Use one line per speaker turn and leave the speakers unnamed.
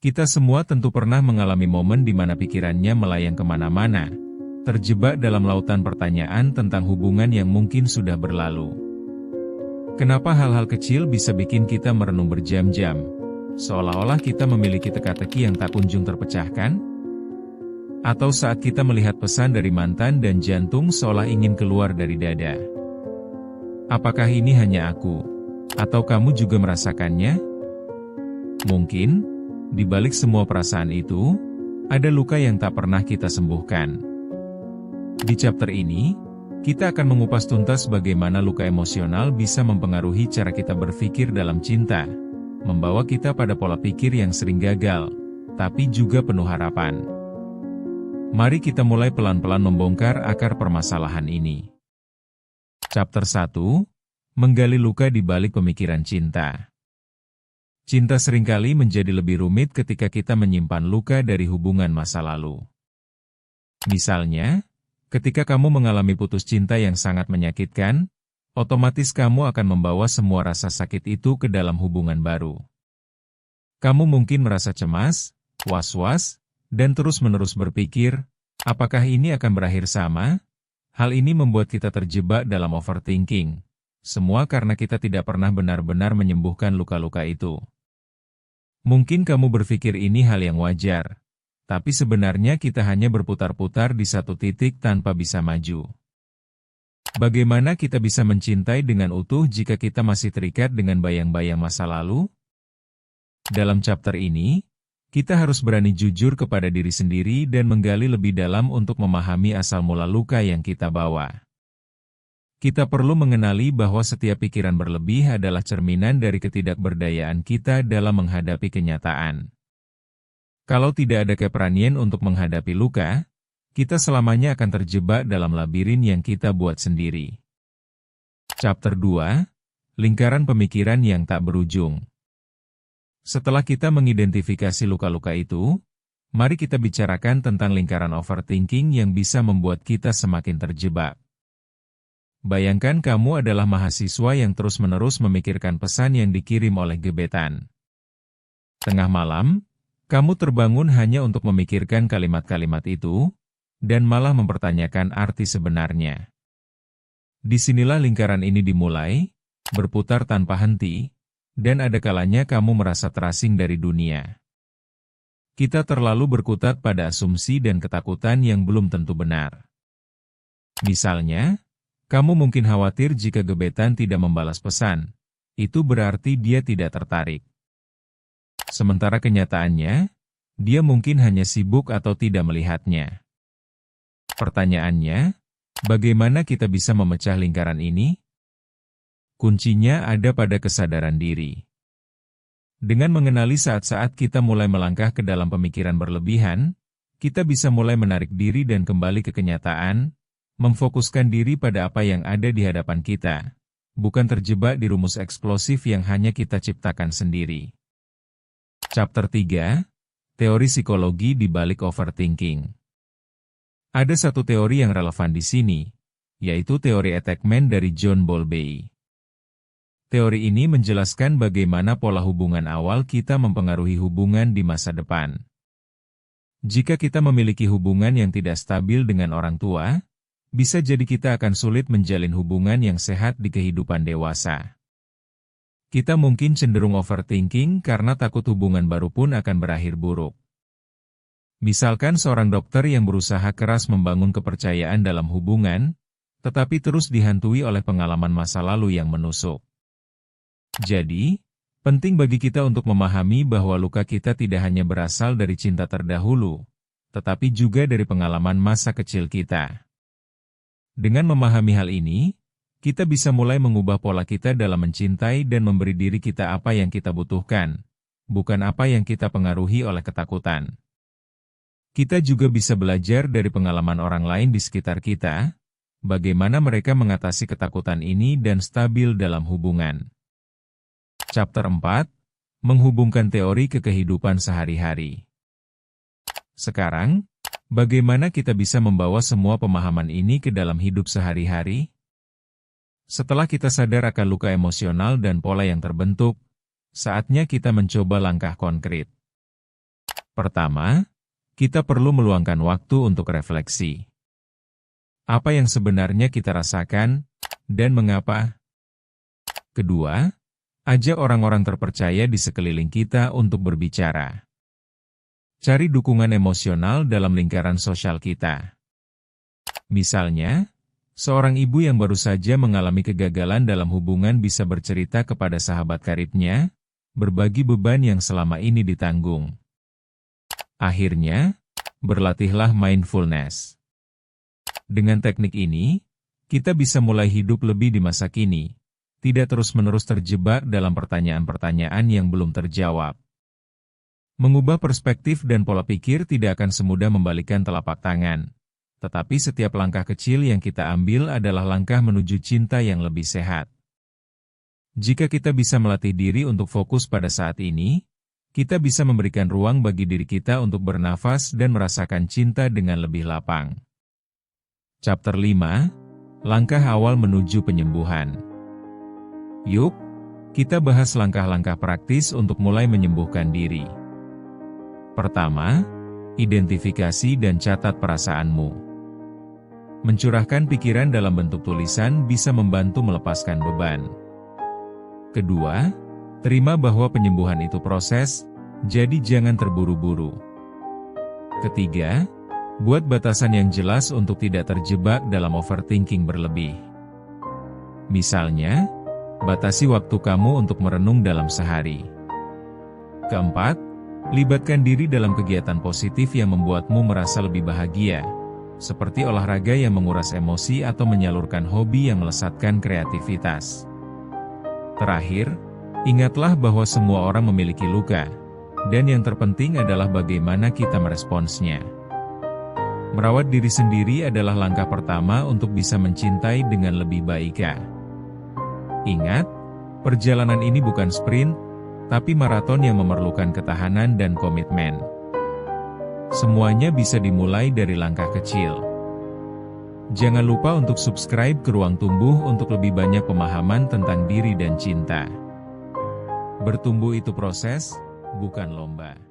Kita semua tentu pernah mengalami momen di mana pikirannya melayang kemana-mana, terjebak dalam lautan pertanyaan tentang hubungan yang mungkin sudah berlalu. Kenapa hal-hal kecil bisa bikin kita merenung berjam-jam, seolah-olah kita memiliki teka-teki yang tak kunjung terpecahkan? Atau saat kita melihat pesan dari mantan dan jantung seolah ingin keluar dari dada. Apakah ini hanya aku? Atau kamu juga merasakannya? Mungkin, di balik semua perasaan itu, ada luka yang tak pernah kita sembuhkan. Di chapter ini, kita akan mengupas tuntas bagaimana luka emosional bisa mempengaruhi cara kita berpikir dalam cinta, membawa kita pada pola pikir yang sering gagal, tapi juga penuh harapan. Mari kita mulai pelan-pelan membongkar akar permasalahan ini. Chapter 1, Menggali luka di balik pemikiran cinta. Cinta seringkali menjadi lebih rumit ketika kita menyimpan luka dari hubungan masa lalu. Misalnya, ketika kamu mengalami putus cinta yang sangat menyakitkan, otomatis kamu akan membawa semua rasa sakit itu ke dalam hubungan baru. Kamu mungkin merasa cemas, was-was, dan terus-menerus berpikir, apakah ini akan berakhir sama? Hal ini membuat kita terjebak dalam overthinking. Semua karena kita tidak pernah benar-benar menyembuhkan luka-luka itu. Mungkin kamu berpikir ini hal yang wajar, tapi sebenarnya kita hanya berputar-putar di satu titik tanpa bisa maju. Bagaimana kita bisa mencintai dengan utuh jika kita masih terikat dengan bayang-bayang masa lalu? Dalam chapter ini, kita harus berani jujur kepada diri sendiri dan menggali lebih dalam untuk memahami asal mula luka yang kita bawa. Kita perlu mengenali bahwa setiap pikiran berlebih adalah cerminan dari ketidakberdayaan kita dalam menghadapi kenyataan. Kalau tidak ada keberanian untuk menghadapi luka, kita selamanya akan terjebak dalam labirin yang kita buat sendiri. Chapter 2, Lingkaran Pemikiran yang Tak Berujung. Setelah kita mengidentifikasi luka-luka itu, mari kita bicarakan tentang lingkaran overthinking yang bisa membuat kita semakin terjebak. Bayangkan kamu adalah mahasiswa yang terus-menerus memikirkan pesan yang dikirim oleh gebetan. Tengah malam, kamu terbangun hanya untuk memikirkan kalimat-kalimat itu, dan malah mempertanyakan arti sebenarnya. Disinilah lingkaran ini dimulai, berputar tanpa henti, dan ada kalanya kamu merasa terasing dari dunia. Kita terlalu berkutat pada asumsi dan ketakutan yang belum tentu benar. Misalnya, kamu mungkin khawatir jika gebetan tidak membalas pesan, itu berarti dia tidak tertarik. Sementara kenyataannya, dia mungkin hanya sibuk atau tidak melihatnya. Pertanyaannya, bagaimana kita bisa memecah lingkaran ini? Kuncinya ada pada kesadaran diri. Dengan mengenali saat-saat kita mulai melangkah ke dalam pemikiran berlebihan, kita bisa mulai menarik diri dan kembali ke kenyataan, memfokuskan diri pada apa yang ada di hadapan kita, bukan terjebak di rumus eksplosif yang hanya kita ciptakan sendiri. Chapter 3, Teori Psikologi di balik Overthinking. Ada satu teori yang relevan di sini, yaitu teori attachment dari John Bowlby. Teori ini menjelaskan bagaimana pola hubungan awal kita mempengaruhi hubungan di masa depan. Jika kita memiliki hubungan yang tidak stabil dengan orang tua, bisa jadi kita akan sulit menjalin hubungan yang sehat di kehidupan dewasa. Kita mungkin cenderung overthinking karena takut hubungan baru pun akan berakhir buruk. Misalkan seorang dokter yang berusaha keras membangun kepercayaan dalam hubungan, tetapi terus dihantui oleh pengalaman masa lalu yang menusuk. Jadi, penting bagi kita untuk memahami bahwa luka kita tidak hanya berasal dari cinta terdahulu, tetapi juga dari pengalaman masa kecil kita. Dengan memahami hal ini, kita bisa mulai mengubah pola kita dalam mencintai dan memberi diri kita apa yang kita butuhkan, bukan apa yang kita pengaruhi oleh ketakutan. Kita juga bisa belajar dari pengalaman orang lain di sekitar kita, bagaimana mereka mengatasi ketakutan ini dan stabil dalam hubungan. Chapter 4, Menghubungkan teori ke kehidupan sehari-hari. Sekarang, bagaimana kita bisa membawa semua pemahaman ini ke dalam hidup sehari-hari? Setelah kita sadar akan luka emosional dan pola yang terbentuk, saatnya kita mencoba langkah konkret. Pertama, kita perlu meluangkan waktu untuk refleksi. Apa yang sebenarnya kita rasakan, dan mengapa? Kedua, ajak orang-orang terpercaya di sekeliling kita untuk berbicara. Cari dukungan emosional dalam lingkaran sosial kita. Misalnya, seorang ibu yang baru saja mengalami kegagalan dalam hubungan bisa bercerita kepada sahabat karibnya, berbagi beban yang selama ini ditanggung. Akhirnya, berlatihlah mindfulness. Dengan teknik ini, kita bisa mulai hidup lebih di masa kini, tidak terus-menerus terjebak dalam pertanyaan-pertanyaan yang belum terjawab. Mengubah perspektif dan pola pikir tidak akan semudah membalikkan telapak tangan, tetapi setiap langkah kecil yang kita ambil adalah langkah menuju cinta yang lebih sehat. Jika kita bisa melatih diri untuk fokus pada saat ini, kita bisa memberikan ruang bagi diri kita untuk bernafas dan merasakan cinta dengan lebih lapang. Chapter 5, Langkah Awal Menuju Penyembuhan. Yuk, kita bahas langkah-langkah praktis untuk mulai menyembuhkan diri. Pertama, identifikasi dan catat perasaanmu. Mencurahkan pikiran dalam bentuk tulisan bisa membantu melepaskan beban. Kedua, terima bahwa penyembuhan itu proses, jadi jangan terburu-buru. Ketiga, buat batasan yang jelas untuk tidak terjebak dalam overthinking berlebih. Misalnya, batasi waktu kamu untuk merenung dalam sehari. Keempat, libatkan diri dalam kegiatan positif yang membuatmu merasa lebih bahagia, seperti olahraga yang menguras emosi atau menyalurkan hobi yang melesatkan kreativitas. Terakhir, ingatlah bahwa semua orang memiliki luka, dan yang terpenting adalah bagaimana kita meresponsnya. Merawat diri sendiri adalah langkah pertama untuk bisa mencintai dengan lebih baik. Ingat, perjalanan ini bukan sprint, tapi maraton yang memerlukan ketahanan dan komitmen. Semuanya bisa dimulai dari langkah kecil. Jangan lupa untuk subscribe ke Ruang Tumbuh untuk lebih banyak pemahaman tentang diri dan cinta. Bertumbuh itu proses, bukan lomba.